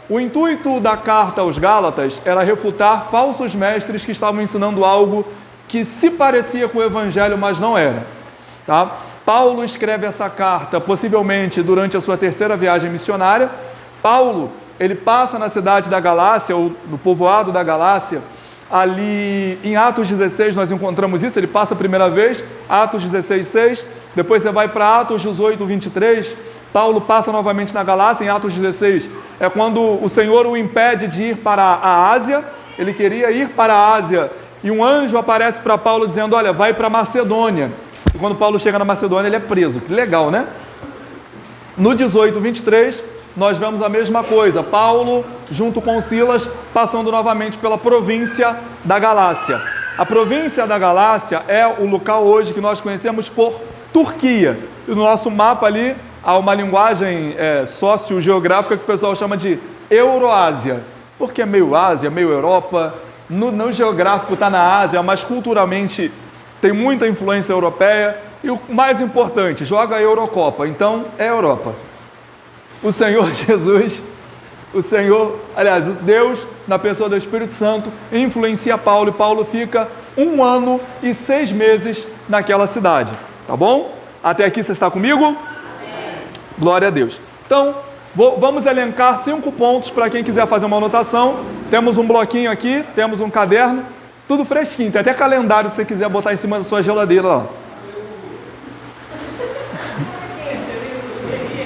O intuito da carta aos Gálatas era refutar falsos mestres que estavam ensinando algo que se parecia com o Evangelho, mas não era. Tá? Paulo escreve essa carta, possivelmente durante a sua terceira viagem missionária. Paulo, ele passa na cidade da Galácia, ou no povoado da Galácia, ali em Atos 16 nós encontramos isso, ele passa a primeira vez, Atos 16, 6, depois você vai para Atos 18, 23, Paulo passa novamente na Galácia, em Atos 16, é quando o Senhor o impede de ir para a Ásia, ele queria ir para a Ásia, e um anjo aparece para Paulo dizendo, olha, vai para Macedônia. E quando Paulo chega na Macedônia, ele é preso. Que legal, né? No 18, 23, nós vemos a mesma coisa. Paulo, junto com Silas, passando novamente pela província da Galácia. A província da Galácia é o local hoje que nós conhecemos por Turquia. E no nosso mapa ali, há uma linguagem sociogeográfica que o pessoal chama de Euroásia. Porque é meio Ásia, meio Europa. No geográfico está na Ásia, mas culturalmente tem muita influência europeia. E o mais importante, joga a Eurocopa. Então, é Europa. O Senhor Jesus, o Deus, na pessoa do Espírito Santo, influencia Paulo, e Paulo fica 1 ano e 6 meses naquela cidade. Tá bom? Até aqui você está comigo? Amém. Glória a Deus. Então, vamos elencar 5 pontos para quem quiser fazer uma anotação. Temos um bloquinho aqui, temos um caderno, tudo fresquinho, tem até calendário que você quiser botar em cima da sua geladeira lá.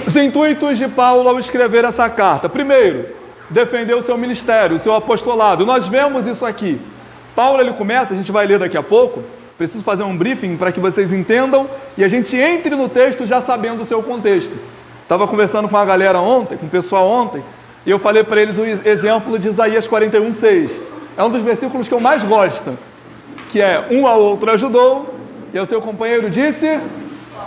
Os intuitos de Paulo ao escrever essa carta. Primeiro, defender o seu ministério, o seu apostolado. Nós vemos isso aqui. Paulo, ele começa, a gente vai ler daqui a pouco, preciso fazer um briefing para que vocês entendam e a gente entre no texto já sabendo o seu contexto. Estava conversando com a galera ontem, com o pessoal ontem, e eu falei para eles o exemplo de Isaías 41:6. É um dos versículos que eu mais gosto, que é, um ao outro ajudou, e o seu companheiro disse...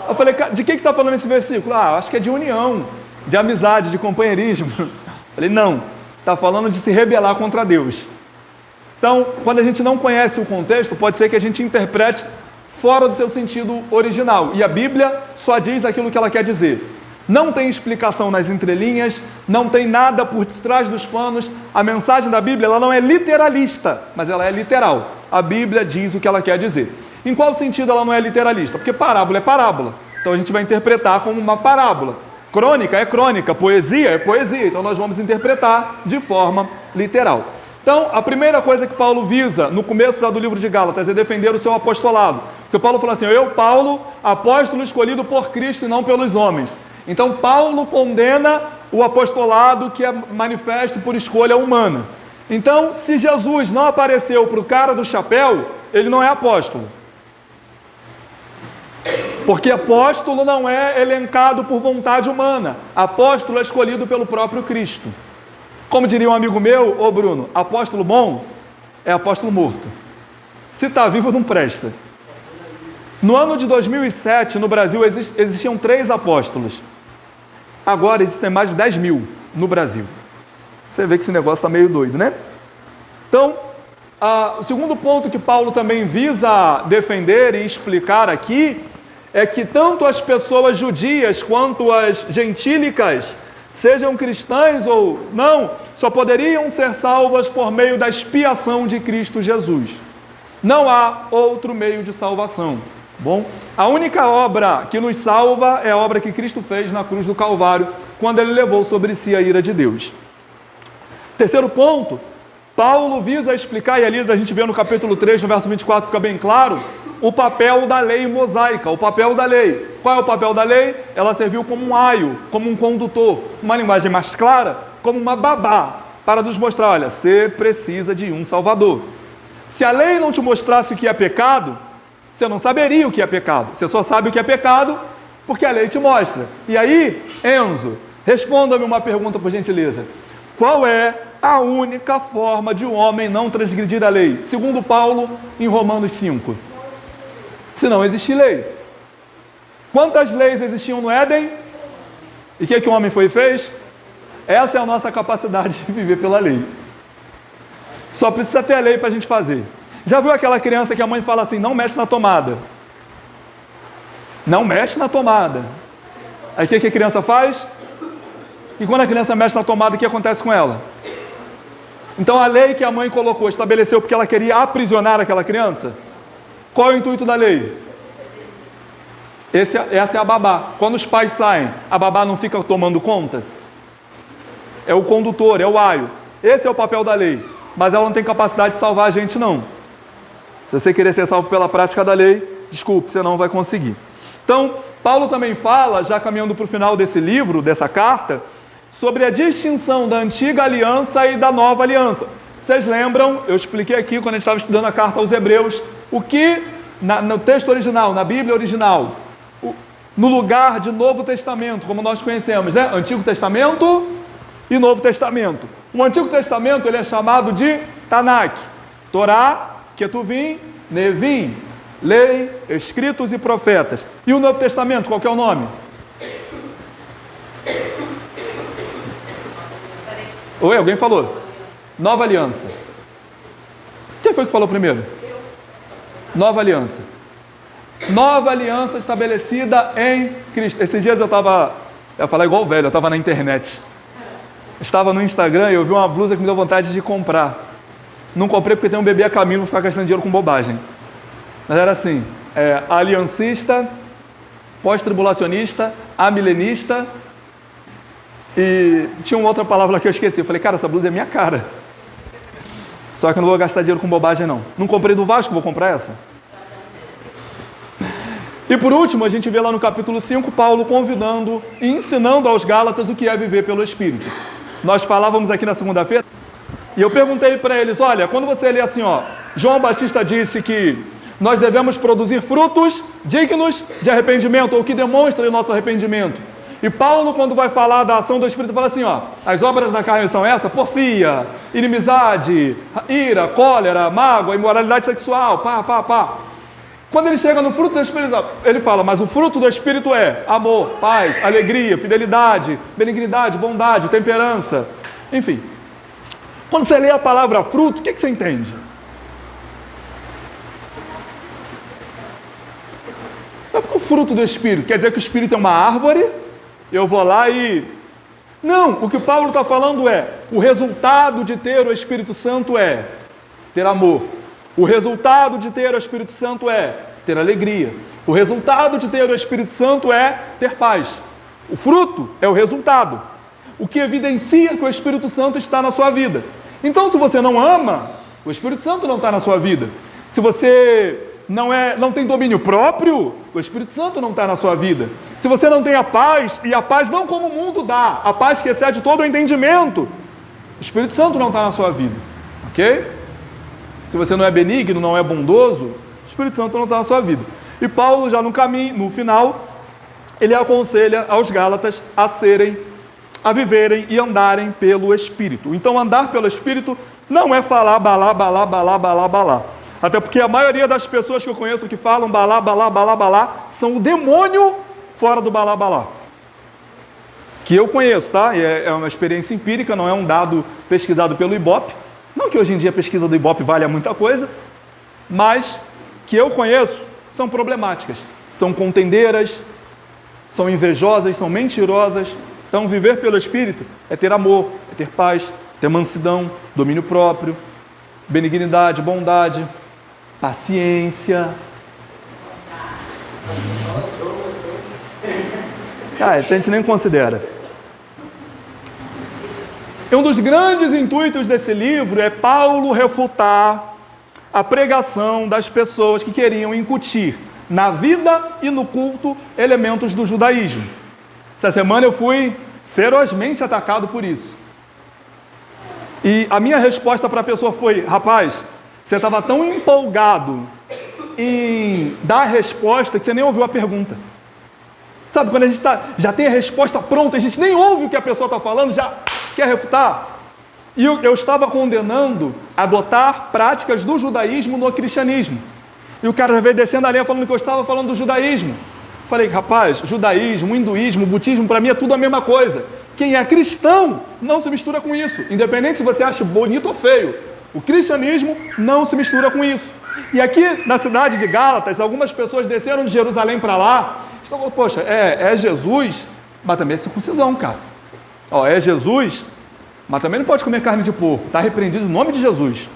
Eu falei, de que está falando esse versículo? Acho que é de união, de amizade, de companheirismo. Eu falei, não, está falando de se rebelar contra Deus. Então, quando a gente não conhece o contexto, pode ser que a gente interprete fora do seu sentido original. E a Bíblia só diz aquilo que ela quer dizer. Não tem explicação nas entrelinhas, não tem nada por trás dos panos. A mensagem da Bíblia, ela não é literalista, mas ela é literal. A Bíblia diz o que ela quer dizer. Em qual sentido ela não é literalista? Porque parábola é parábola. Então a gente vai interpretar como uma parábola. Crônica é crônica, poesia é poesia. Então nós vamos interpretar de forma literal. Então, a primeira coisa que Paulo visa no começo do livro de Gálatas é defender o seu apostolado. Porque Paulo falou assim, eu, Paulo, apóstolo escolhido por Cristo e não pelos homens. Então Paulo condena o apostolado que é manifesto por escolha humana. Então, se Jesus não apareceu para o cara do chapéu, ele não é apóstolo. Porque apóstolo não é elencado por vontade humana. Apóstolo é escolhido pelo próprio Cristo. Como diria um amigo meu, ô Bruno, apóstolo bom é apóstolo morto. Se está vivo, não presta. No ano de 2007, no Brasil, existiam 3 apóstolos. Agora existem mais de 10 mil no Brasil. Você vê que esse negócio está meio doido, né? Então, o segundo ponto que Paulo também visa defender e explicar aqui é que tanto as pessoas judias quanto as gentílicas, sejam cristãs ou não, só poderiam ser salvas por meio da expiação de Cristo Jesus. Não há outro meio de salvação. Bom, a única obra que nos salva é a obra que Cristo fez na cruz do Calvário, quando ele levou sobre si a ira de Deus. Terceiro ponto, Paulo visa explicar, e ali a gente vê no capítulo 3, no verso 24, fica bem claro, o papel da lei mosaica, o papel da lei. Qual é o papel da lei? Ela serviu como um aio, como um condutor, uma linguagem mais clara, como uma babá, para nos mostrar, olha, você precisa de um Salvador. Se a lei não te mostrasse o que é pecado, você não saberia o que é pecado. Você só sabe o que é pecado porque a lei te mostra. E aí, Enzo, responda-me uma pergunta, por gentileza. Qual é a única forma de um homem não transgredir a lei? Segundo Paulo, em Romanos 5. Se não existe lei. Quantas leis existiam no Éden? E o que o homem foi e fez? Essa é a nossa capacidade de viver pela lei. Só precisa ter a lei para a gente fazer. Já viu aquela criança que a mãe fala assim, não mexe na tomada? Não mexe na tomada. Aí o que a criança faz? E quando a criança mexe na tomada, o que acontece com ela? Então a lei que a mãe colocou, estabeleceu porque ela queria aprisionar aquela criança? Qual é o intuito da lei? Essa é a babá. Quando os pais saem, a babá não fica tomando conta? É o condutor, é o aio. Esse é o papel da lei. Mas ela não tem capacidade de salvar a gente, não. Se você querer ser salvo pela prática da lei, desculpe, você não vai conseguir. Então, Paulo também fala, já caminhando para o final desse livro, dessa carta, sobre a distinção da antiga aliança e da nova aliança. Vocês lembram, eu expliquei aqui quando a gente estava estudando a carta aos Hebreus, o que no texto original, na Bíblia original, no lugar de Novo Testamento, como nós conhecemos, né? Antigo Testamento e Novo Testamento. O Antigo Testamento ele é chamado de Tanakh, Torá, Ketuvim, Nevim, Lei, Escritos e Profetas. E o Novo Testamento, qual que é o nome? Oi, alguém falou? Nova Aliança. Quem foi que falou primeiro? Nova Aliança. Nova aliança estabelecida em Cristo. Esses dias eu ia falar igual o velho, eu estava na internet. Estava no Instagram e eu vi uma blusa que me deu vontade de comprar. Não comprei porque tem um bebê a caminho, vou ficar gastando dinheiro com bobagem. Mas era assim, aliancista, pós-tribulacionista, amilenista e tinha uma outra palavra que eu esqueci. Eu falei, cara, essa blusa é minha cara. Só que eu não vou gastar dinheiro com bobagem não. Não comprei do Vasco, vou comprar essa. E por último, a gente vê lá no capítulo 5, Paulo convidando e ensinando aos Gálatas o que é viver pelo Espírito. Nós falávamos aqui na segunda-feira, e eu perguntei para eles, olha, quando você lê assim, João Batista disse que nós devemos produzir frutos dignos de arrependimento, ou que demonstrem o nosso arrependimento. E Paulo, quando vai falar da ação do Espírito, fala assim, as obras da carne são essas, porfia, inimizade, ira, cólera, mágoa, imoralidade sexual, Quando ele chega no fruto do Espírito, ele fala, mas o fruto do Espírito é amor, paz, alegria, fidelidade, benignidade, bondade, temperança, enfim. Quando você lê a palavra fruto, o que você entende? O fruto do Espírito quer dizer que o Espírito é uma árvore, eu vou lá e... Não, o que o Paulo está falando é, o resultado de ter o Espírito Santo é ter amor. O resultado de ter o Espírito Santo é ter alegria. O resultado de ter o Espírito Santo é ter paz. O fruto é o resultado. O que evidencia que o Espírito Santo está na sua vida. Então, se você não ama, o Espírito Santo não está na sua vida. Se você não tem domínio próprio, o Espírito Santo não está na sua vida. Se você não tem a paz, e a paz não como o mundo dá, a paz que excede todo o entendimento, o Espírito Santo não está na sua vida. Ok? Se você não é benigno, não é bondoso, o Espírito Santo não está na sua vida. E Paulo, já no caminho, no final, ele aconselha aos Gálatas a viverem e andarem pelo Espírito. Então, andar pelo Espírito não é falar balá, balá, balá, balá, balá. Até porque a maioria das pessoas que eu conheço que falam balá, balá, balá, balá, são o demônio fora do balá, balá. Que eu conheço, tá? E é uma experiência empírica, não é um dado pesquisado pelo Ibope. Não que hoje em dia a pesquisa do Ibope valha muita coisa, mas que eu conheço são problemáticas. São contendeiras, são invejosas, são mentirosas. Então, viver pelo Espírito é ter amor, é ter paz, ter mansidão, domínio próprio, benignidade, bondade, paciência. Isso a gente nem considera. Um dos grandes intuitos desse livro é Paulo refutar a pregação das pessoas que queriam incutir na vida e no culto elementos do judaísmo. Essa semana eu fui ferozmente atacado por isso. E a minha resposta para a pessoa foi, rapaz, você estava tão empolgado em dar a resposta que você nem ouviu a pergunta. Sabe, quando a gente já tem a resposta pronta, a gente nem ouve o que a pessoa está falando, já quer refutar? E eu estava condenando adotar práticas do judaísmo no cristianismo. E o cara veio descendo a linha falando que eu estava falando do judaísmo. Falei, rapaz, judaísmo, hinduísmo, budismo, para mim é tudo a mesma coisa. Quem é cristão não se mistura com isso. Independente se você acha bonito ou feio. O cristianismo não se mistura com isso. E aqui na cidade de Gálatas, algumas pessoas desceram de Jerusalém para lá. Estão falando, poxa, é Jesus, mas também é circuncisão, cara. Ó, é Jesus, mas também não pode comer carne de porco. Está repreendido em nome de Jesus.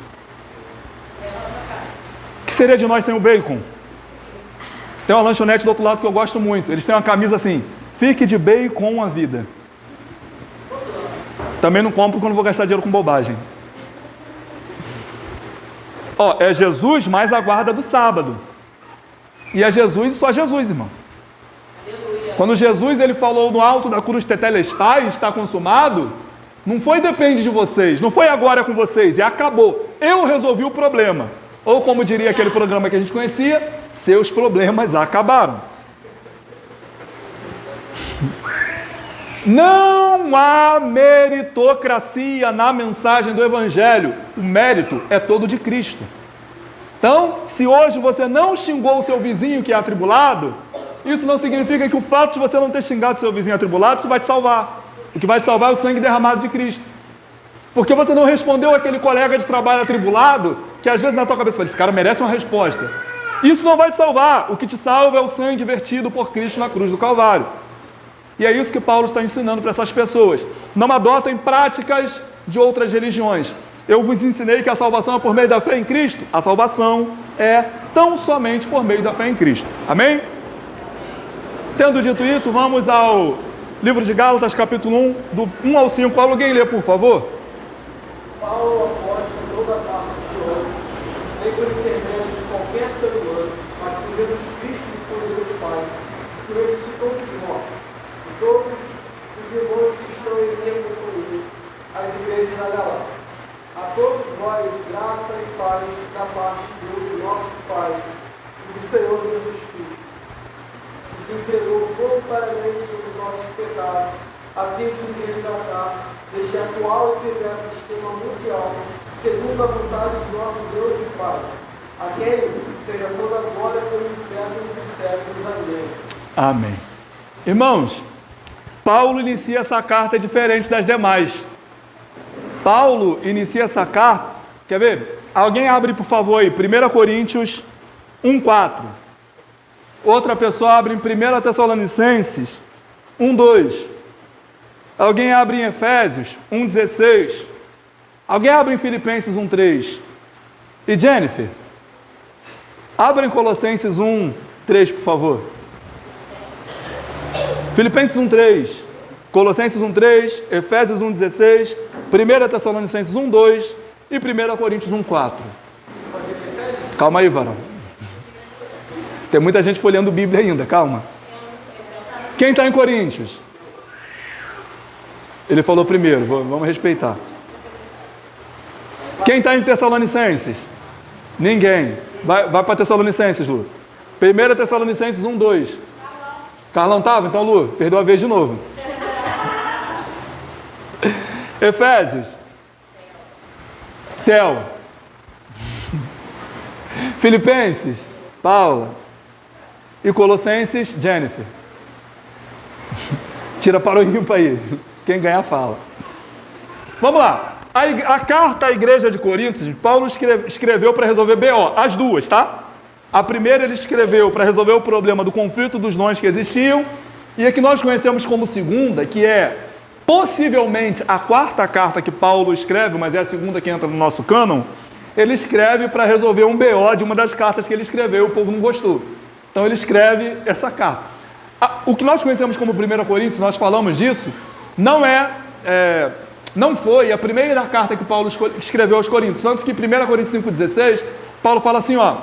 O que seria de nós sem o bacon? Tem uma lanchonete do outro lado que eu gosto muito. Eles têm uma camisa assim: fique de bacon a vida. Também não compro quando vou gastar dinheiro com bobagem. Ó, é Jesus mais a guarda do sábado. E é Jesus e só Jesus, irmão. Quando Jesus ele falou no alto da cruz tetelestai, está consumado, não foi depende de vocês, não foi agora com vocês, e acabou. Eu resolvi o problema. Ou como diria aquele programa que a gente conhecia, seus problemas acabaram. Não há meritocracia na mensagem do Evangelho. O mérito é todo de Cristo. Então, se hoje você não xingou o seu vizinho que é atribulado, isso não significa que o fato de você não ter xingado o seu vizinho atribulado, isso vai te salvar. O que vai te salvar é o sangue derramado de Cristo. Porque você não respondeu àquele colega de trabalho atribulado, que às vezes na tua cabeça fala, esse cara merece uma resposta. Isso não vai te salvar. O que te salva é o sangue vertido por Cristo na cruz do Calvário. E é isso que Paulo está ensinando para essas pessoas. Não adotem práticas de outras religiões. Eu vos ensinei que a salvação é por meio da fé em Cristo. A salvação é tão somente por meio da fé em Cristo. Amém? Tendo dito isso, vamos ao livro de Gálatas, capítulo 1, do 1 ao 5. Alguém lê, por favor? Paulo aposta toda a parte de hoje, nem por intermédio de qualquer ser humano, mas por Jesus Cristo e por Deus Pai, que ressuscitou dos mortos. E todos os irmãos que estão em tempo com ele, as igrejas da Galácia. A todos nós, graça e paz da parte de Deus, nosso Pai, e do Senhor Jesus Cristo, que se entregou voluntariamente pelos nossos pecados, a fim de resgatar deste atual e perverso sistema mundial, segundo a vontade de nosso Deus e Pai, a quem seja toda a glória pelos séculos dos séculos. Amém. Amém. Irmãos, Paulo inicia essa carta diferente das demais. Paulo inicia essa carta, quer ver? Alguém abre, por favor, aí, 1 Coríntios 1,4. Outra pessoa abre em 1 Tessalonicenses 1,2. Alguém abre em Efésios 1,16. Alguém abre em Filipenses 1,3. E Jennifer, abra em Colossenses 1,3, por favor. Filipenses 1,3, Colossenses 1,3, Efésios 1,16, 1 Tessalonicenses 1,2 e 1 Coríntios 1,4. Calma aí, varão. Tem muita gente folheando Bíblia ainda, calma. Quem está em Coríntios? Ele falou primeiro, vamos respeitar. Quem está em Tessalonicenses? Ninguém. Vai para Tessalonicenses, Lu. 1 Tessalonicenses 1,2. Carlão estava? Então, Lu, perdeu a vez de novo. Efésios. Theo. Filipenses. Paula. E Colossenses, Jennifer. Tira para o ímpar aí. Quem ganhar, fala. Vamos lá. A carta à igreja de Coríntios, Paulo escreveu para resolver BO. As duas, tá? A primeira ele escreveu para resolver o problema do conflito dos dons que existiam. E a que nós conhecemos como segunda, que é possivelmente a quarta carta que Paulo escreve, mas é a segunda que entra no nosso cânon, ele escreve para resolver um BO de uma das cartas que ele escreveu, o povo não gostou. Então ele escreve essa carta. O que nós conhecemos como 1 Coríntios, nós falamos disso, não foi a primeira carta que Paulo escreveu aos Coríntios. Tanto que em 1 Coríntios 5,16, Paulo fala assim, ó,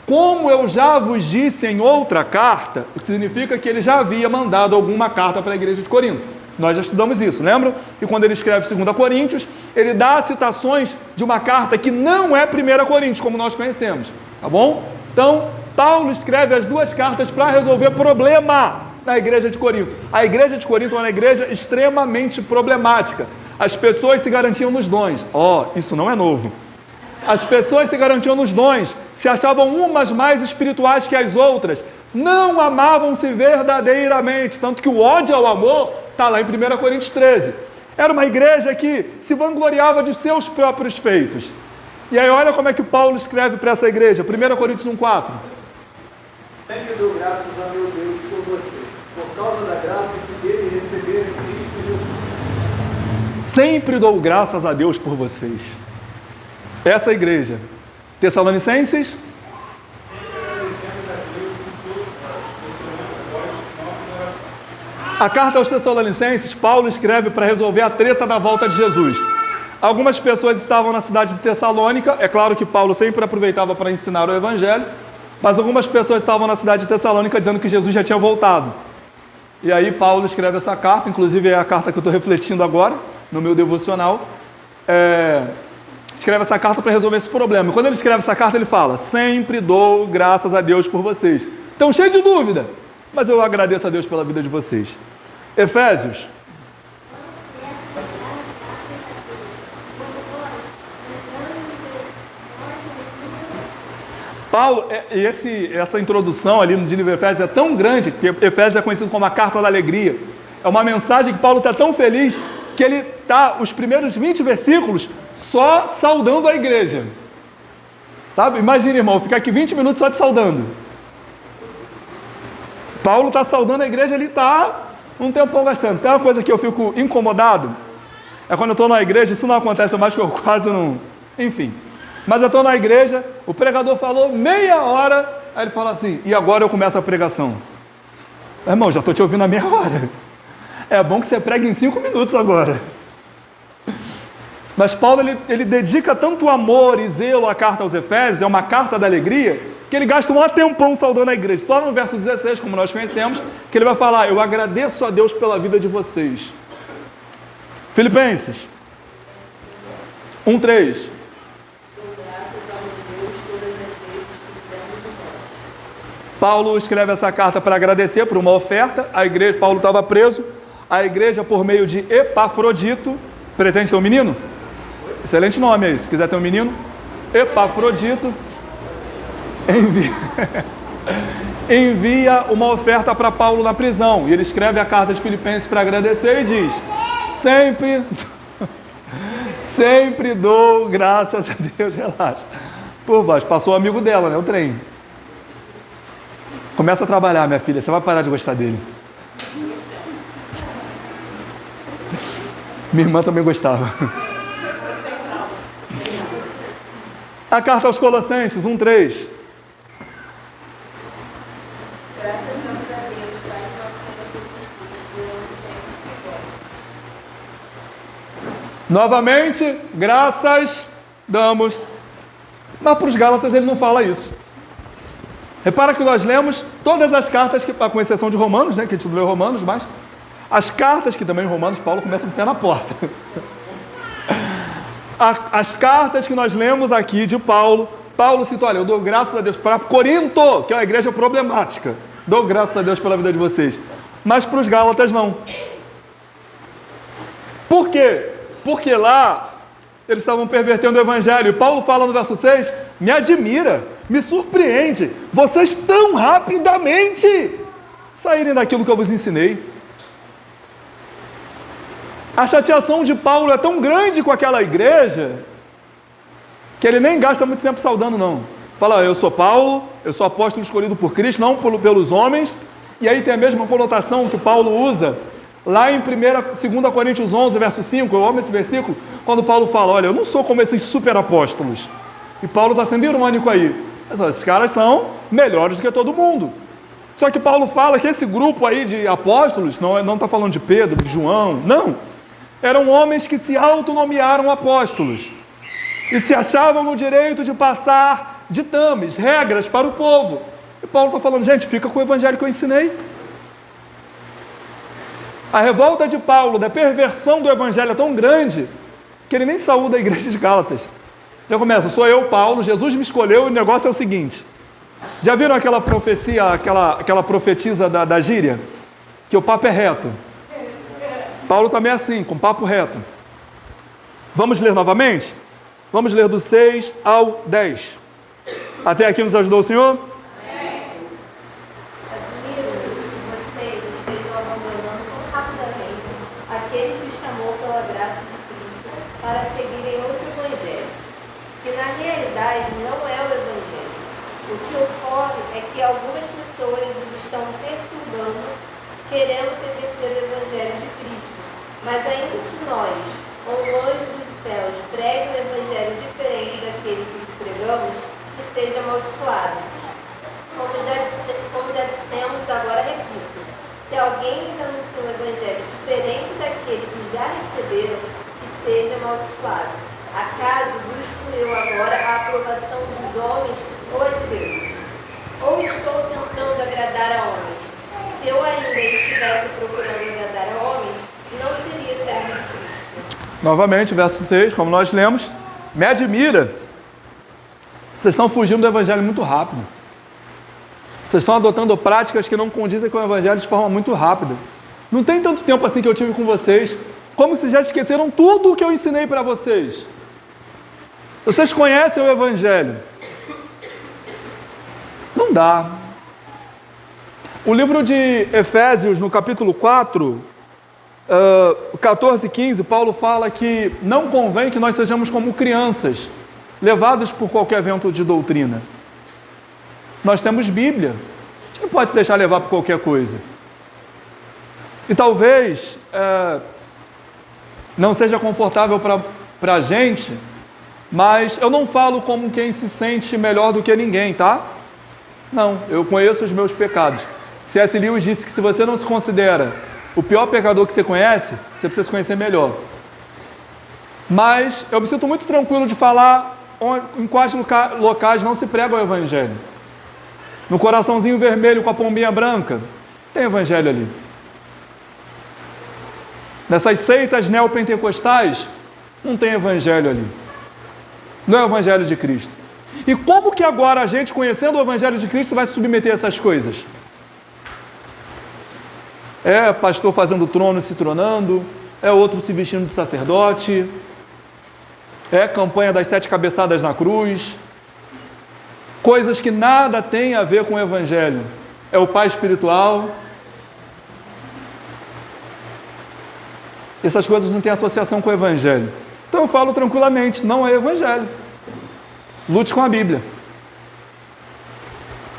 como eu já vos disse em outra carta, o que significa que ele já havia mandado alguma carta para a igreja de Corinto. Nós já estudamos isso, lembra? E quando ele escreve 2 Coríntios, ele dá citações de uma carta que não é 1 Coríntios, como nós conhecemos, tá bom? Então, Paulo escreve as duas cartas para resolver problema na igreja de Corinto. A igreja de Corinto é uma igreja extremamente problemática. As pessoas se garantiam nos dons. Isso não é novo. As pessoas se garantiam nos dons, se achavam umas mais espirituais que as outras, não amavam-se verdadeiramente, tanto que o ódio ao amor está lá em 1 Coríntios 13. Era uma igreja que se vangloriava de seus próprios feitos. E aí olha como é que Paulo escreve para essa igreja, 1 Coríntios 1,4. Sempre dou graças a meu Deus por você, por causa da graça que dele receber em Cristo Jesus, sempre dou graças a Deus por vocês. Essa igreja. Tessalonicenses? A carta aos Tessalonicenses, Paulo escreve para resolver a treta da volta de Jesus. Algumas pessoas estavam na cidade de Tessalônica, é claro que Paulo sempre aproveitava para ensinar o Evangelho, mas algumas pessoas estavam na cidade de Tessalônica dizendo que Jesus já tinha voltado. E aí Paulo escreve essa carta, inclusive é a carta que eu estou refletindo agora, no meu devocional. Escreve essa carta para resolver esse problema. E quando ele escreve essa carta, ele fala: sempre dou graças a Deus por vocês. Então, cheio de dúvida, mas eu agradeço a Deus pela vida de vocês. Efésios. Paulo, essa introdução ali no livro de Efésios é tão grande, que Efésios é conhecido como a carta da alegria. É uma mensagem que Paulo está tão feliz que ele está, os primeiros 20 versículos, só saudando a igreja. Sabe? Imagina, irmão, ficar aqui 20 minutos só te saudando. Paulo está saudando a igreja, ele está um tempão gastando. Tem uma coisa que eu fico incomodado, é quando eu estou na igreja, isso não acontece mais, que eu quase não... Enfim. Mas eu estou na igreja, o pregador falou meia hora, aí ele fala assim: e agora eu começo a pregação. Irmão, já estou te ouvindo há meia hora. É bom que você pregue em 5 minutos agora. Mas Paulo, ele dedica tanto amor e zelo à carta aos Efésios, é uma carta da alegria, que ele gasta um tempão saudando a igreja. Só no verso 16, como nós conhecemos, que ele vai falar: eu agradeço a Deus pela vida de vocês. Filipenses 1:3. Paulo escreve essa carta para agradecer por uma oferta. A igreja, Paulo estava preso, a igreja, por meio de Epafrodito, pretende ter um menino? Excelente nome aí, se quiser ter um menino. Epafrodito envia uma oferta para Paulo na prisão, e ele escreve a carta de Filipenses para agradecer e diz: sempre dou graças a Deus. Relaxa. Pô, mas passou o amigo dela, né? O trem. Começa a trabalhar, minha filha, você vai parar de gostar dele. Minha irmã também gostava. A carta aos Colossenses 1:3. Novamente, graças damos. Mas para os Gálatas ele não fala isso. Repara que nós lemos todas as cartas, com exceção de Romanos, né, que a gente não leu Romanos, mas as cartas, que também em Romanos, Paulo começa com o pé na porta. As cartas que nós lemos aqui de Paulo, Paulo cita: olha, eu dou graças a Deus para Corinto, que é uma igreja problemática, dou graças a Deus pela vida de vocês. Mas para os Gálatas não. Por quê? Porque lá eles estavam pervertendo o evangelho. E Paulo fala no verso 6, me admira, me surpreende, vocês tão rapidamente saírem daquilo que eu vos ensinei. A chateação de Paulo é tão grande com aquela igreja, que ele nem gasta muito tempo saudando, não. Fala: eu sou Paulo, eu sou apóstolo escolhido por Cristo, não pelos homens. E aí tem a mesma conotação que Paulo usa lá em 2 Coríntios 11, verso 5, eu amo esse versículo, quando Paulo fala: olha, eu não sou como esses super apóstolos. E Paulo está sendo irônico aí. Esses caras são melhores do que todo mundo. Só que Paulo fala que esse grupo aí de apóstolos, não está falando de Pedro, de João, não. Eram homens que se autonomearam apóstolos e se achavam no direito de passar ditames, regras para o povo. E Paulo está falando: gente, fica com o evangelho que eu ensinei. A revolta de Paulo da perversão do evangelho é tão grande que ele nem saúda a igreja de Gálatas. Já começa: sou eu, Paulo, Jesus me escolheu, e o negócio é o seguinte. Já viram aquela profecia, aquela profetisa da gíria? Que o papo é reto. Paulo também é assim, com papo reto. Vamos ler novamente? Vamos ler do 6 ao 10. Até aqui nos ajudou o Senhor? Para seguirem outro evangelho, que na realidade não é o evangelho. O que ocorre é que algumas pessoas os estão perturbando, querendo reverter o evangelho de Cristo. Mas ainda que nós, ou um anjo dos céus pregue um evangelho diferente daquele que lhes pregamos, que seja amaldiçoado. Como já dissemos, agora repito: se alguém lhes anuncia um evangelho diferente daquele que já receberam, que seja amaldiçoado. Acaso busco eu agora a aprovação dos homens ou a de Deus? Ou estou tentando agradar a homens? Se eu ainda estivesse procurando agradar a homens, não seria servo de Cristo. Novamente, verso 6, como nós lemos, me admira. Vocês estão fugindo do evangelho muito rápido. Vocês estão adotando práticas que não condizem com o evangelho de forma muito rápida. Não tem tanto tempo assim que eu tive com vocês, como se já esqueceram tudo o que eu ensinei para vocês. Vocês conhecem o evangelho? Não dá. O livro de Efésios, no capítulo 4, 14 e 15, Paulo fala que não convém que nós sejamos como crianças, levados por qualquer vento de doutrina. Nós temos Bíblia. A gente não pode se deixar levar por qualquer coisa. E talvez não seja confortável para a gente, mas eu não falo como quem se sente melhor do que ninguém, tá? Não, eu conheço os meus pecados. C.S. Lewis disse que se você não se considera o pior pecador que você conhece, você precisa se conhecer melhor. Mas eu me sinto muito tranquilo de falar em quais locais não se prega o evangelho. No coraçãozinho vermelho com a pombinha branca, tem evangelho ali. Nessas seitas neopentecostais, não tem evangelho ali. Não é o evangelho de Cristo. E como que agora a gente, conhecendo o evangelho de Cristo, vai se submeter a essas coisas? É pastor fazendo trono e se tronando, é outro se vestindo de sacerdote, é campanha das 7 cabeçadas na cruz, coisas que nada tem a ver com o evangelho. É o pai espiritual. Essas coisas não têm associação com o evangelho. Então eu falo tranquilamente, não é evangelho. Lute com a Bíblia.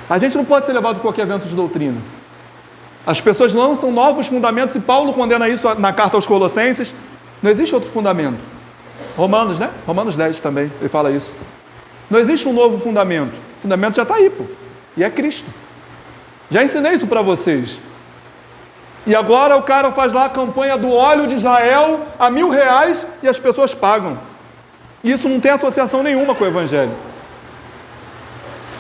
A gente não pode ser levado por qualquer vento de doutrina. As pessoas lançam novos fundamentos e Paulo condena isso na carta aos Colossenses. Não existe outro fundamento. Romanos, né? Romanos 10 também, ele fala isso. Não existe um novo fundamento. O fundamento já está aí, pô. E é Cristo. Já ensinei isso para vocês. E agora o cara faz lá a campanha do óleo de Israel a R$1.000 e as pessoas pagam. E isso não tem associação nenhuma com o evangelho.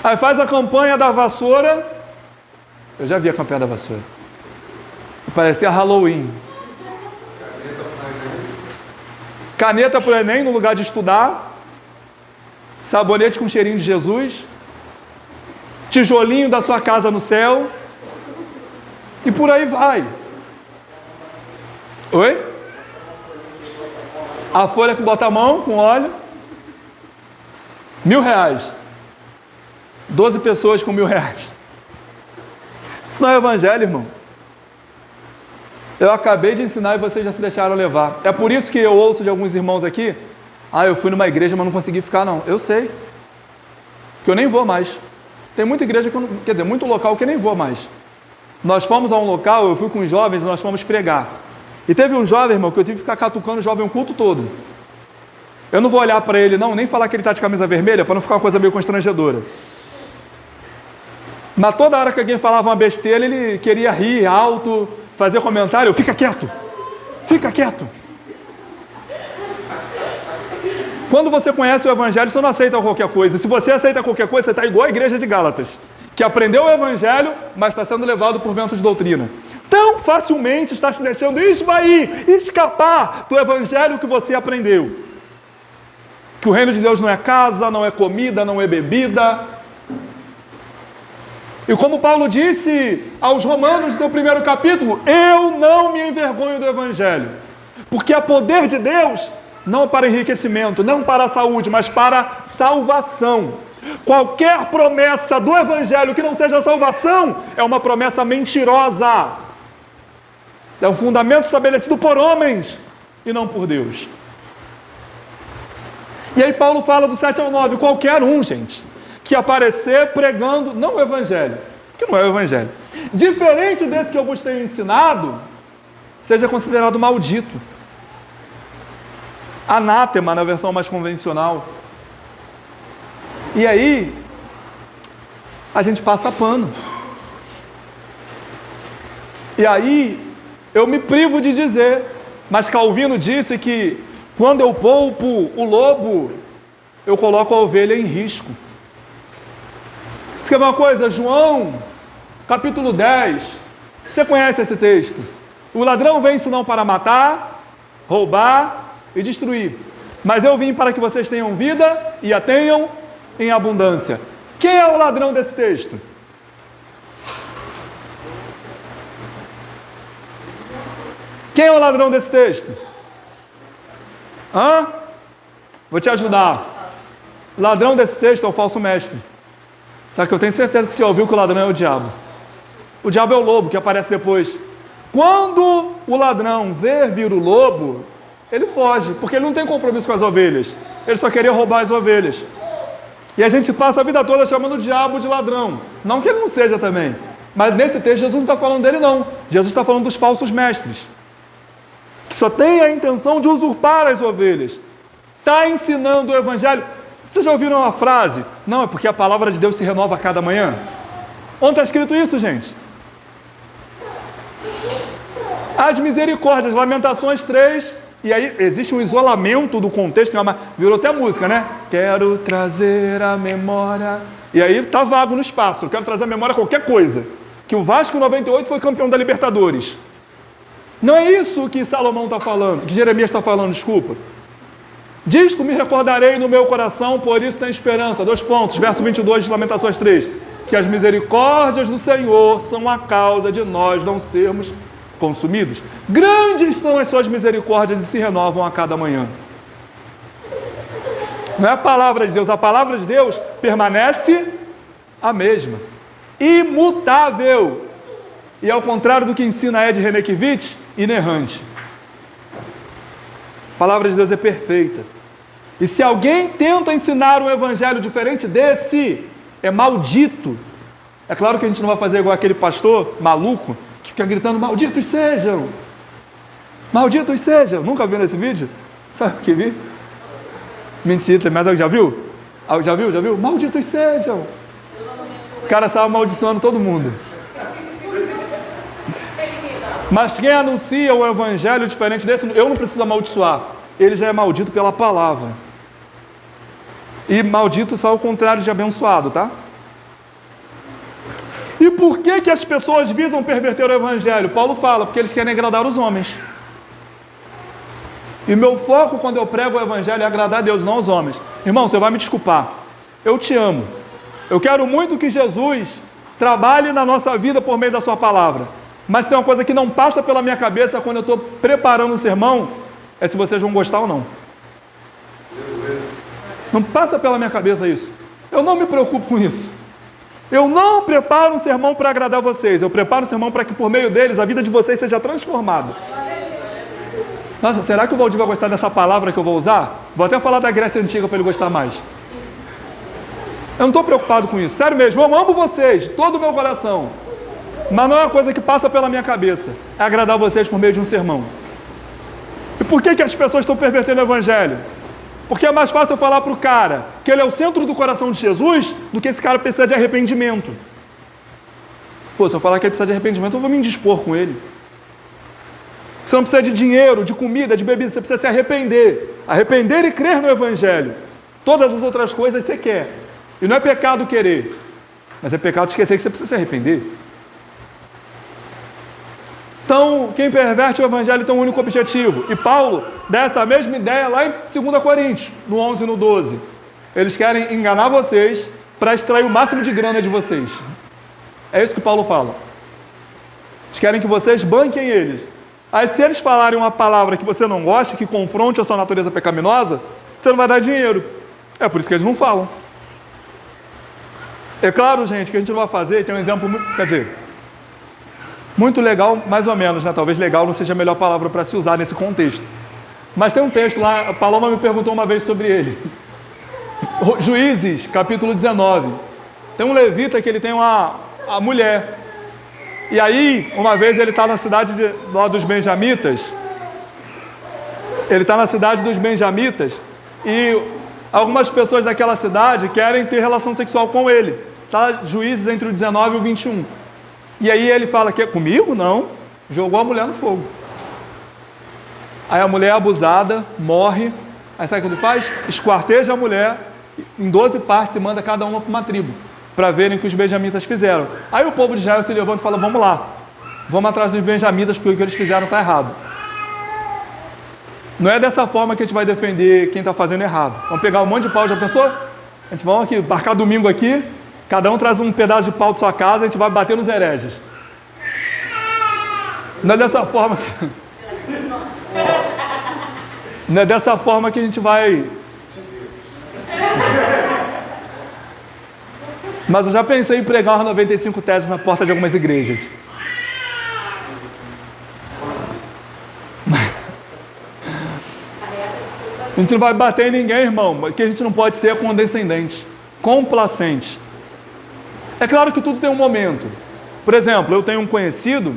Aí faz a campanha da vassoura. Eu já vi a campanha da vassoura. Parecia Halloween. Caneta para o Enem no lugar de estudar. Sabonete com cheirinho de Jesus. Tijolinho da sua casa no céu. E por aí vai. Oi? A folha que bota a mão com óleo. R$1.000. 12 pessoas com R$1.000. Isso não é evangelho, irmão. Eu acabei de ensinar e vocês já se deixaram levar. É por isso que eu ouço de alguns irmãos aqui: eu fui numa igreja, mas não consegui ficar, não. Eu sei. Que eu nem vou mais. Tem muita igreja, muito local que eu nem vou mais. Nós fomos a um local, eu fui com os jovens, nós fomos pregar. E teve um jovem, irmão, que eu tive que ficar catucando o jovem o culto todo. Eu não vou olhar para ele, não, nem falar que ele está de camisa vermelha, para não ficar uma coisa meio constrangedora. Mas toda hora que alguém falava uma besteira, ele queria rir alto, fazer comentário. Fica quieto. Fica quieto. Quando você conhece o evangelho, você não aceita qualquer coisa. Se você aceita qualquer coisa, você está igual a igreja de Gálatas, que aprendeu o evangelho, mas está sendo levado por vento de doutrina. Tão facilmente está se deixando escapar do evangelho que você aprendeu. Que o reino de Deus não é casa, não é comida, não é bebida. E como Paulo disse aos Romanos no seu primeiro capítulo: eu não me envergonho do evangelho, porque é poder de Deus, não para enriquecimento, não para a saúde, mas para salvação. Qualquer promessa do evangelho que não seja salvação é uma promessa mentirosa. É um fundamento estabelecido por homens e não por Deus. E aí Paulo fala do 7 ao 9, qualquer um, gente, que aparecer pregando, não o evangelho, que não é o evangelho, diferente desse que eu vos tenho ensinado, seja considerado maldito. Anátema na versão mais convencional. E aí, a gente passa pano. E aí, eu me privo de dizer, mas Calvino disse que quando eu poupo o lobo, eu coloco a ovelha em risco. Você quer uma coisa? João, capítulo 10. Você conhece esse texto? O ladrão vem senão para matar, roubar e destruir. Mas eu vim para que vocês tenham vida e a tenham em abundância. Quem é o ladrão desse texto? Quem é o ladrão desse texto? Vou te ajudar. O ladrão desse texto é o falso mestre. Só que eu tenho certeza que você ouviu que o ladrão é o diabo. O diabo é o lobo que aparece depois. Quando o ladrão vê vir o lobo, ele foge, porque ele não tem compromisso com as ovelhas. Ele só queria roubar as ovelhas. E a gente passa a vida toda chamando o diabo de ladrão. Não que ele não seja também. Mas nesse texto Jesus não está falando dele não. Jesus está falando dos falsos mestres. Que só tem a intenção de usurpar as ovelhas. Está ensinando o evangelho. Vocês já ouviram uma frase? Não, é porque a palavra de Deus se renova a cada manhã. Onde está escrito isso, gente? As misericórdias, Lamentações 3. E aí existe um isolamento do contexto, virou até música, né? Quero trazer a memória. E aí está vago no espaço. Eu quero trazer a memória qualquer coisa. Que o Vasco em 98 foi campeão da Libertadores. Não é isso que Salomão está falando, que Jeremias está falando, desculpa. Disto me recordarei no meu coração, por isso tem esperança. 2 pontos, verso 22 de Lamentações 3. Que as misericórdias do Senhor são a causa de nós não sermos consumidos. Grandes são as suas misericórdias e se renovam a cada manhã. Não é a palavra de Deus, a palavra de Deus permanece a mesma, imutável. E ao contrário do que ensina Ed Renekiewicz, inerrante. A palavra de Deus é perfeita. E se alguém tenta ensinar um evangelho diferente desse, é maldito. É claro que a gente não vai fazer igual aquele pastor maluco, que fica gritando, malditos sejam. Malditos sejam. Nunca viu nesse vídeo? Sabe o que vi? Mentira, mas já viu? Já viu? Malditos sejam. O cara estava amaldiçoando todo mundo. Mas quem anuncia o evangelho diferente desse, eu não preciso amaldiçoar. Ele já é maldito pela palavra. E maldito só o contrário de abençoado, tá? E por que as pessoas visam perverter o evangelho? Paulo fala, porque eles querem agradar os homens. E meu foco quando eu prego o evangelho é agradar a Deus, não aos homens. Irmão, você vai me desculpar. Eu te amo. Eu quero muito que Jesus trabalhe na nossa vida por meio da sua palavra. Mas tem uma coisa que não passa pela minha cabeça quando eu estou preparando um sermão, é se vocês vão gostar ou não. Não passa pela minha cabeça isso. Eu não me preocupo com isso. Eu não preparo um sermão para agradar vocês. Eu preparo um sermão para que por meio deles a vida de vocês seja transformada. Nossa, será que o Valdir vai gostar dessa palavra que eu vou usar? Vou até falar da Grécia Antiga para ele gostar mais. Eu não estou preocupado com isso. Sério mesmo, eu amo vocês, de todo o meu coração. Mas não é uma coisa que passa pela minha cabeça. É agradar vocês por meio de um sermão. E por que as pessoas estão pervertendo o evangelho? Porque é mais fácil eu falar para o cara que ele é o centro do coração de Jesus do que esse cara precisa de arrependimento. Pô, se eu falar que ele precisa de arrependimento, eu vou me indispor com ele. Você não precisa de dinheiro, de comida, de bebida, você precisa se arrepender. Arrepender e crer no evangelho. Todas as outras coisas você quer. E não é pecado querer, mas é pecado esquecer que você precisa se arrepender. Então, quem perverte o evangelho tem um único objetivo. E Paulo dá essa mesma ideia lá em 2 Coríntios, no 11 e no 12. Eles querem enganar vocês para extrair o máximo de grana de vocês. É isso que Paulo fala. Eles querem que vocês banquem eles. Aí se eles falarem uma palavra que você não gosta, que confronte a sua natureza pecaminosa, você não vai dar dinheiro. É por isso que eles não falam. É claro, gente, que a gente não vai fazer, tem um exemplo muito, muito legal, mais ou menos, né? Talvez legal não seja a melhor palavra para se usar nesse contexto. Mas tem um texto lá, a Paloma me perguntou uma vez sobre ele. Juízes, capítulo 19. Tem um levita que ele tem a mulher. E aí, uma vez ele está na cidade lá dos benjamitas. Ele está na cidade dos benjamitas e algumas pessoas daquela cidade querem ter relação sexual com ele. Está Juízes entre o 19 e o 21. E aí ele fala que comigo? Não. Jogou a mulher no fogo. Aí a mulher é abusada, morre. Aí sabe o que ele faz? Esquarteja a mulher em 12 partes e manda cada uma para uma tribo, para verem o que os benjamitas fizeram. Aí o povo de Israel se levanta e fala, vamos lá, vamos atrás dos benjamitas, porque o que eles fizeram está errado. Não é dessa forma que a gente vai defender quem está fazendo errado. Vamos pegar um monte de pau, já pensou? A gente vai aqui, marcar domingo aqui, cada um traz um pedaço de pau de sua casa, a gente vai bater nos hereges. Não é dessa forma que... Não é dessa forma que a gente vai... Mas eu já pensei em pregar umas 95 teses na porta de algumas igrejas. A gente não vai bater em ninguém, irmão. O que a gente não pode ser é condescendente, complacente. É claro que tudo tem um momento. Por exemplo, eu tenho um conhecido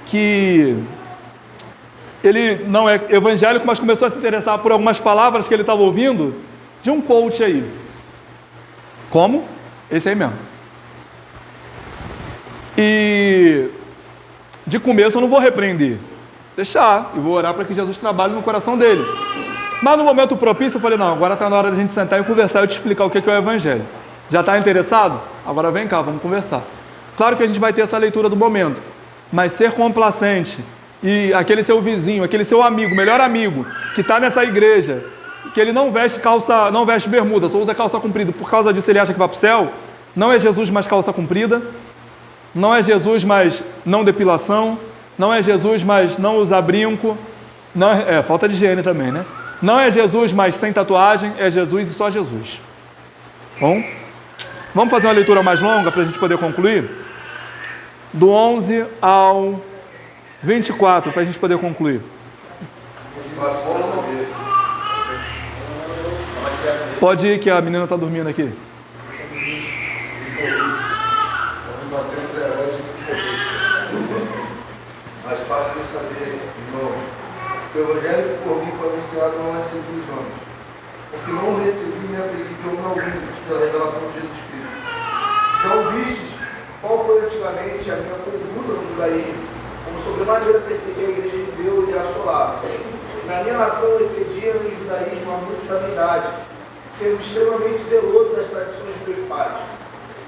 que ele não é evangélico, mas começou a se interessar por algumas palavras que ele estava ouvindo de um coach aí. Como? Esse aí mesmo. E de começo eu não vou repreender. Deixar. E vou orar para que Jesus trabalhe no coração dele. Mas no momento propício eu falei, não, agora está na hora de a gente sentar e conversar e eu te explicar o que é o evangelho. Já está interessado? Agora vem cá, vamos conversar. Claro que a gente vai ter essa leitura do momento. Mas ser complacente e aquele seu vizinho, aquele seu amigo, melhor amigo, que está nessa igreja, que ele não veste calça, não veste bermuda, só usa calça comprida, por causa disso ele acha que vai para o céu, não é Jesus mais calça comprida, não é Jesus mais não depilação, não é Jesus mais não usar brinco, não falta de higiene também, né? Não é Jesus mais sem tatuagem, é Jesus e só Jesus. Bom, vamos fazer uma leitura mais longa para a gente poder concluir? Do 11 ao 24, para a gente poder concluir. Pode ir que a menina está dormindo aqui. Mas fácil de saber, irmão, que o evangelho que por mim foi anunciado não é segundo os homens, porque não recebi nem aprendi de homem algum pela revelação de Jesus Cristo. Já ouvistes qual foi antigamente a minha conduta no judaísmo, como sobremaneira persegui a igreja de Deus e assolava. Na minha nação excedia no judaísmo a muitos da minha idade, sendo extremamente zeloso das tradições de meus pais.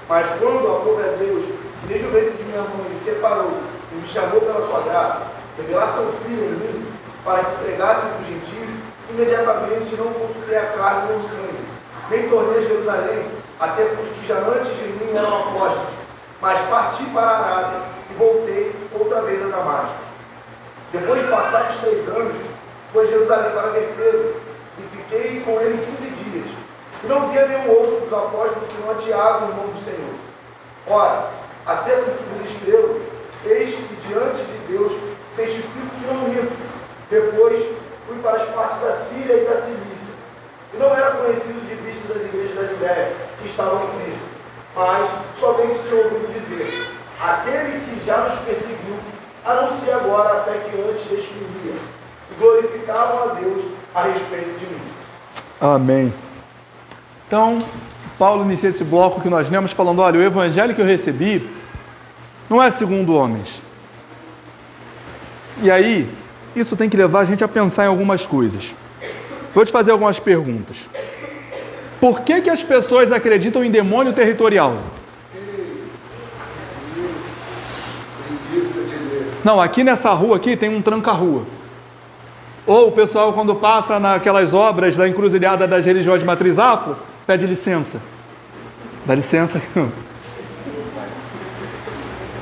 Mas quando aprove a Deus, desde o ventre de minha mãe, me separou e me chamou pela sua graça, revelar seu filho em mim, para que pregasse para os gentios, imediatamente não consultei a carne nem o sangue, nem tornei a Jerusalém, até porque já antes de mim eram apóstolos, mas parti para a Arábia e voltei outra vez a Damasco. Depois de passados 3 anos, fui a Jerusalém para ver Pedro, e fiquei com ele 15 dias. E não via nenhum outro dos apóstolos, senão a Tiago, irmão do Senhor. Ora, acerca do que vos escrevo, eis que diante de Deus testifico que não minto. Depois fui para as partes da Síria e da Cilícia, e não era conhecido de vista das igrejas da Judéia, que estavam em Cristo, mas somente tinha ouvido dizer, aquele que já nos perseguiu, anuncia agora até que antes descrevia, e glorificavam a Deus a respeito de mim. Amém. Então, Paulo inicia esse bloco que nós lemos falando, olha, o evangelho que eu recebi não é segundo homens. E aí, isso tem que levar a gente a pensar em algumas coisas. Vou te fazer algumas perguntas. Por que que as pessoas acreditam em demônio territorial? Não, aqui nessa rua aqui tem um tranca-rua. Ou o pessoal quando passa naquelas obras da encruzilhada das religiões de matriz afro, pede licença. Dá licença.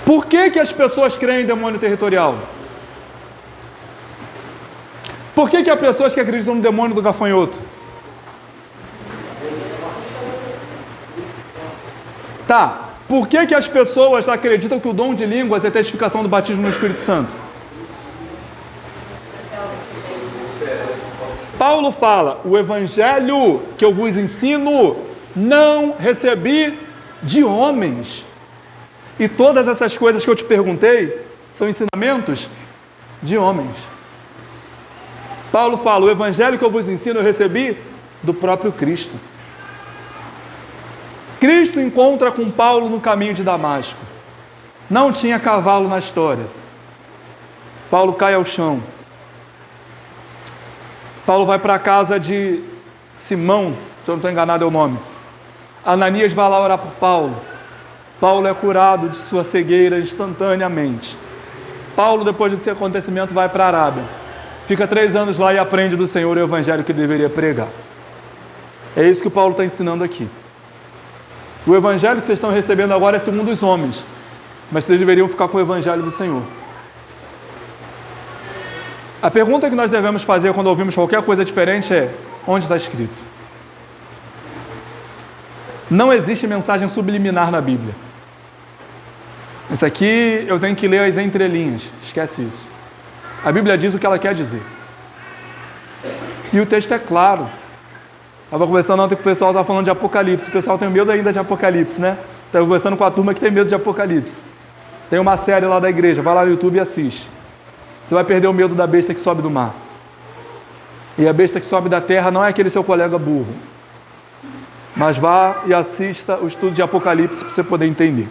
Por que que as pessoas creem em demônio territorial? Por que que há pessoas que acreditam no demônio do gafanhoto? Tá. Por que que as pessoas acreditam que o dom de línguas é testificação do batismo no Espírito Santo? Paulo fala, o evangelho que eu vos ensino, não recebi de homens. E todas essas coisas que eu te perguntei, são ensinamentos de homens. Paulo fala, o evangelho que eu vos ensino eu recebi do próprio Cristo. Cristo encontra com Paulo no caminho de Damasco. Não tinha cavalo na história. Paulo cai ao chão. Paulo vai para a casa de Simão, se eu não estou enganado é o nome. Ananias vai lá orar por Paulo. Paulo é curado de sua cegueira instantaneamente. Paulo, depois desse acontecimento, vai para a Arábia. Fica 3 anos lá e aprende do Senhor o evangelho que ele deveria pregar. É isso que Paulo está ensinando aqui. O evangelho que vocês estão recebendo agora é segundo os homens, mas vocês deveriam ficar com o evangelho do Senhor. A pergunta que nós devemos fazer quando ouvimos qualquer coisa diferente é: onde está escrito? Não existe mensagem subliminar na Bíblia. Isso aqui eu tenho que ler as entrelinhas, esquece isso. A Bíblia diz o que ela quer dizer. E o texto é claro. Estava conversando ontem com o pessoal, estava falando de Apocalipse. O pessoal tem medo ainda de Apocalipse, né? Estava conversando com a turma que tem medo de Apocalipse. Tem uma série lá da igreja, vai lá no YouTube e assiste. Você vai perder o medo da besta que sobe do mar. E a besta que sobe da terra não é aquele seu colega burro. Mas vá e assista o estudo de Apocalipse para você poder entender.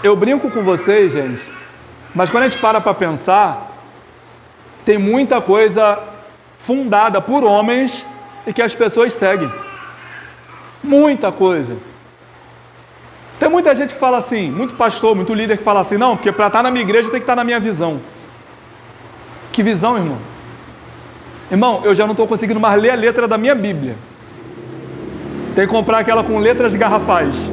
Eu brinco com vocês, gente, mas quando a gente para pensar, tem muita coisa fundada por homens e que as pessoas seguem. Muita coisa. Tem muita gente que fala assim, muito pastor, muito líder que fala assim, não, porque para estar na minha igreja tem que estar na minha visão. Que visão, irmão? Irmão, eu já não estou conseguindo mais ler a letra da minha Bíblia. Tem que comprar aquela com letras garrafais.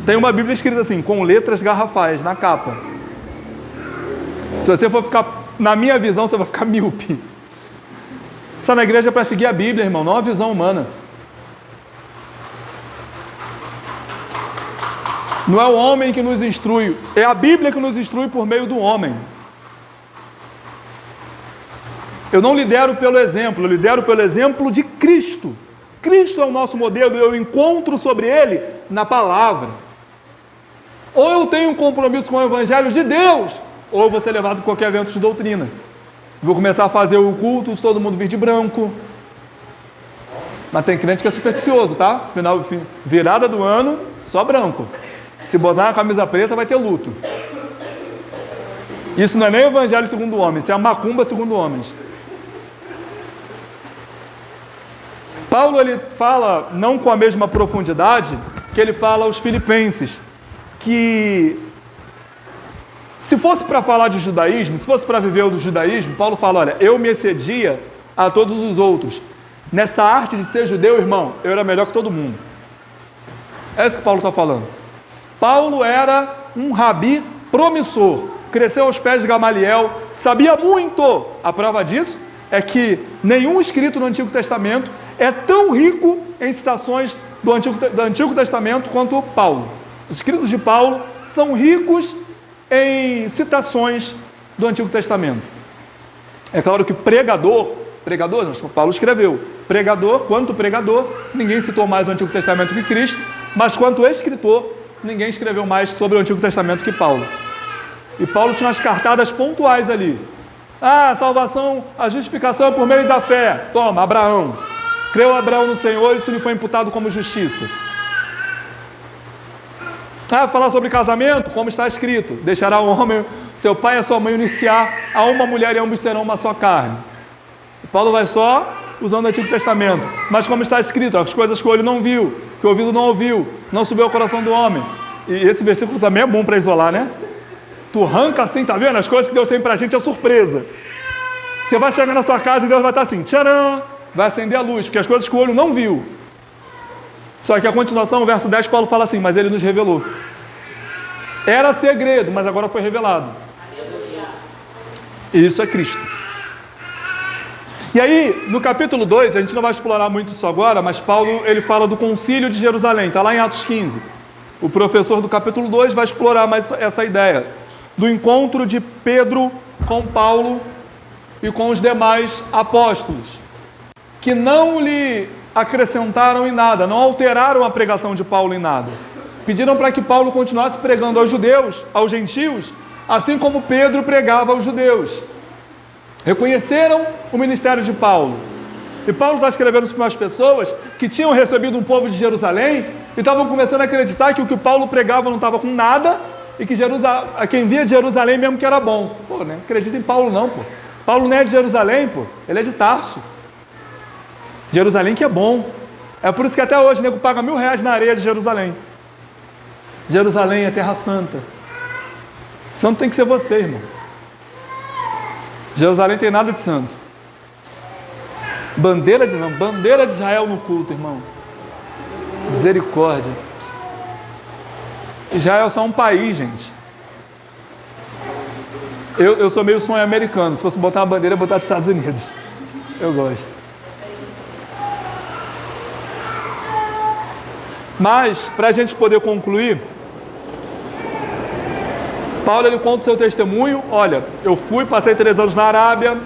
Tem uma Bíblia escrita assim, com letras garrafais, na capa. Se você for ficar na minha visão, você vai ficar míope. Está na igreja para seguir a Bíblia, irmão, não a visão humana. Não é o homem que nos instrui, é a Bíblia que nos instrui por meio do homem. Eu não lidero pelo exemplo, eu lidero pelo exemplo de Cristo. Cristo é o nosso modelo e eu encontro sobre ele na palavra. Ou eu tenho um compromisso com o Evangelho de Deus, ou eu vou ser levado a qualquer evento de doutrina. Vou começar a fazer o culto de todo mundo vir de branco. Mas tem crente que é supersticioso, tá? Virada do ano, só branco. Se botar uma camisa preta, vai ter luto. Isso não é nem o Evangelho segundo o homem, isso é a macumba segundo homens. Paulo, ele fala, não com a mesma profundidade, que ele fala aos filipenses, que se fosse para falar de judaísmo, se fosse para viver o do judaísmo, Paulo fala, olha, eu me excedia a todos os outros. Nessa arte de ser judeu, irmão, eu era melhor que todo mundo. É isso que Paulo está falando. Paulo era um rabi promissor, cresceu aos pés de Gamaliel, sabia muito. A prova disso é que nenhum escrito no Antigo Testamento é tão rico em citações do Antigo Testamento quanto Paulo. Os escritos de Paulo são ricos em citações do Antigo Testamento. É claro que pregador, não, Paulo escreveu, quanto pregador, ninguém citou mais o Antigo Testamento que Cristo, mas quanto escritor, ninguém escreveu mais sobre o Antigo Testamento que Paulo. E Paulo tinha umas cartadas pontuais ali. Ah, a salvação, a justificação é por meio da fé. Toma, Abraão. Creu Abraão no Senhor e isso lhe foi imputado como justiça. Ah, falar sobre casamento, como está escrito, deixará o homem, seu pai e a sua mãe iniciar a uma mulher e ambos serão uma só carne. Paulo vai só usando o Antigo Testamento, mas como está escrito, as coisas que o olho não viu, que o ouvido não ouviu, não subiu ao coração do homem. E esse versículo também é bom para isolar, né? Tu arranca assim, tá vendo? As coisas que Deus tem pra gente é surpresa. Você vai chegar na sua casa e Deus vai estar assim, tcharam, vai acender a luz, porque as coisas que o olho não viu. Só que a continuação, o verso 10, Paulo fala assim, mas ele nos revelou. Era segredo, mas agora foi revelado. E isso é Cristo. E aí, no capítulo 2, a gente não vai explorar muito isso agora, mas Paulo, ele fala do concílio de Jerusalém, está lá em Atos 15. O professor do capítulo 2 vai explorar mais essa ideia do encontro de Pedro com Paulo e com os demais apóstolos, que não lhe acrescentaram em nada, não alteraram a pregação de Paulo em nada. Pediram para que Paulo continuasse pregando aos judeus, aos gentios, assim como Pedro pregava aos judeus. Reconheceram o ministério de Paulo. E Paulo está escrevendo para umas pessoas que tinham recebido um povo de Jerusalém e estavam começando a acreditar que o que Paulo pregava não estava com nada e que quem via de Jerusalém mesmo que era bom. Pô, não acredita em Paulo não, pô. Paulo não é de Jerusalém, pô. Ele é de Tarso. Jerusalém que é bom. É por isso que até hoje o nego paga R$1.000 na areia de Jerusalém. Jerusalém é terra santa. Santo tem que ser você, irmão. Jerusalém tem nada de santo. Bandeira de Israel no culto, irmão. Misericórdia. Israel é só um país, gente. Eu sou meio sonho americano. Se fosse botar uma bandeira, eu botar dos Estados Unidos. Eu gosto. Mas, para a gente poder concluir, Paulo ele conta o seu testemunho. Olha, eu passei 3 anos na Arábia,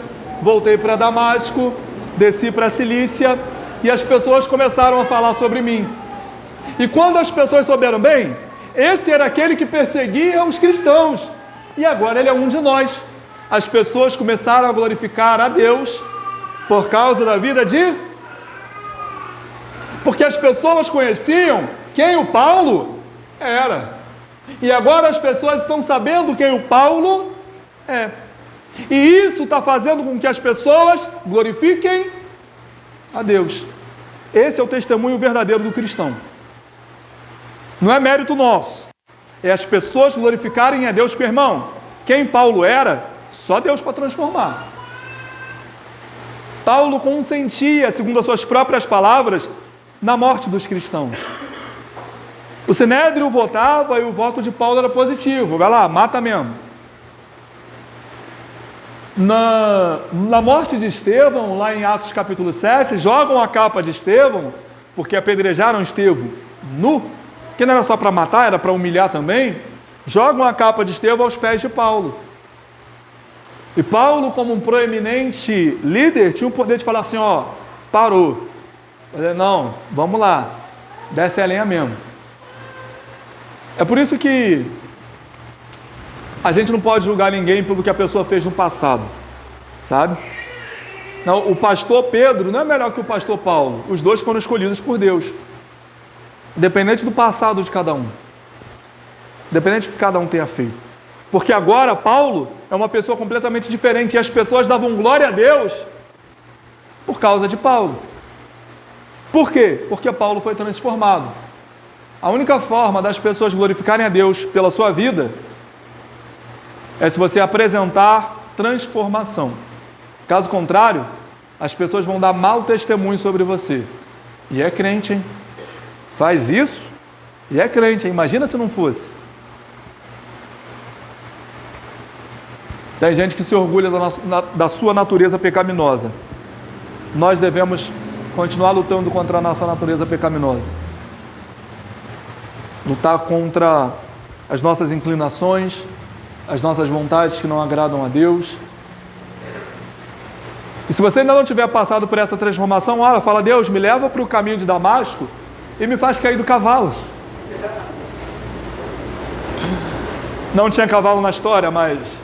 voltei para Damasco, desci para a Cilícia e as pessoas começaram a falar sobre mim. E quando as pessoas souberam bem, esse era aquele que perseguia os cristãos e agora ele é um de nós. As pessoas começaram a glorificar a Deus por causa da vida porque as pessoas conheciam quem o Paulo era. E agora as pessoas estão sabendo quem o Paulo é. E isso está fazendo com que as pessoas glorifiquem a Deus. Esse é o testemunho verdadeiro do cristão. Não é mérito nosso. É as pessoas glorificarem a Deus, porque, irmão, quem Paulo era, só Deus para transformar. Paulo consentia, segundo as suas próprias palavras, na morte dos cristãos. O Sinédrio votava e o voto de Paulo era positivo. Vai lá, mata mesmo. Na morte de Estevão, lá em Atos capítulo 7, jogam a capa de Estevão, porque apedrejaram Estevão nu, que não era só para matar, era para humilhar também. Jogam a capa de Estevão aos pés de Paulo. E Paulo, como um proeminente líder, tinha o poder de falar assim, ó, parou. Não, vamos lá, desce a lenha mesmo. É por isso que a gente não pode julgar ninguém pelo que a pessoa fez no passado, sabe? Não, o pastor Pedro não é melhor que o pastor Paulo. Os dois foram escolhidos por Deus, independente do passado de cada um, independente do que cada um tenha feito. Porque agora Paulo é uma pessoa completamente diferente e as pessoas davam glória a Deus por causa de Paulo. Por quê? Porque Paulo foi transformado. A única forma das pessoas glorificarem a Deus pela sua vida é se você apresentar transformação. Caso contrário, as pessoas vão dar mau testemunho sobre você. E é crente, hein? Faz isso e é crente, hein? Imagina se não fosse. Tem gente que se orgulha da sua natureza pecaminosa. Nós devemos continuar lutando contra a nossa natureza pecaminosa. Lutar contra as nossas inclinações, as nossas vontades que não agradam a Deus. E se você ainda não tiver passado por essa transformação, olha, fala, Deus, me leva para o caminho de Damasco e me faz cair do cavalo. Não tinha cavalo na história, mas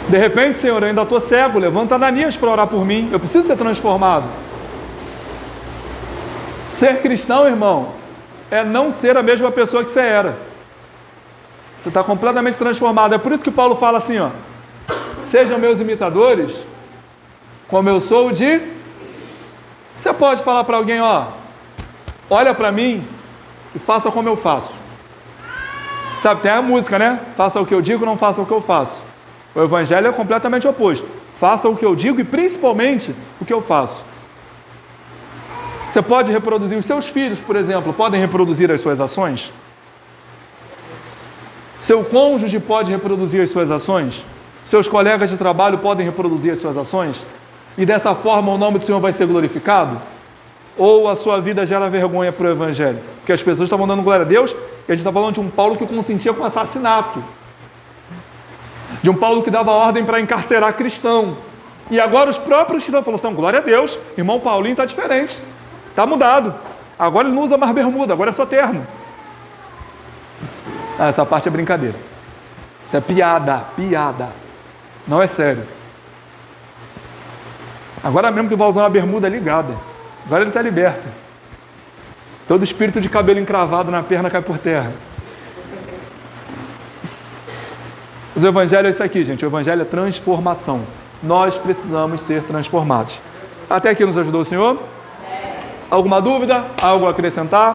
de repente, Senhor, eu ainda estou cego, levanta Ananias para orar por mim, eu preciso ser transformado. Ser cristão, irmão, é não ser a mesma pessoa que você era. Você está completamente transformado. É por isso que Paulo fala assim, ó, sejam meus imitadores, como eu sou o de... Você pode falar para alguém, ó, olha para mim e faça como eu faço. Sabe, tem a música, né? Faça o que eu digo, não faça o que eu faço. O evangelho é completamente oposto. Faça o que eu digo e principalmente o que eu faço. Você pode reproduzir, os seus filhos, por exemplo, podem reproduzir as suas ações? Seu cônjuge pode reproduzir as suas ações? Seus colegas de trabalho podem reproduzir as suas ações? E dessa forma o nome do Senhor vai ser glorificado? Ou a sua vida gera vergonha para o evangelho? Porque as pessoas estavam dando glória a Deus e a gente está falando de um Paulo que consentia com assassinato. De um Paulo que dava ordem para encarcerar cristão. E agora os próprios cristãos falam assim, glória a Deus, irmão Paulinho está diferente. Está mudado. Agora ele não usa mais bermuda, agora é só terno. Essa parte é brincadeira. Isso é piada, piada. Não é sério. Agora mesmo que vai usar uma bermuda ligada. Agora ele está liberto. Todo espírito de cabelo encravado na perna cai por terra. Os evangelhos é isso aqui, gente. O evangelho é transformação. Nós precisamos ser transformados. Até aqui nos ajudou o Senhor? Alguma dúvida? Algo a acrescentar?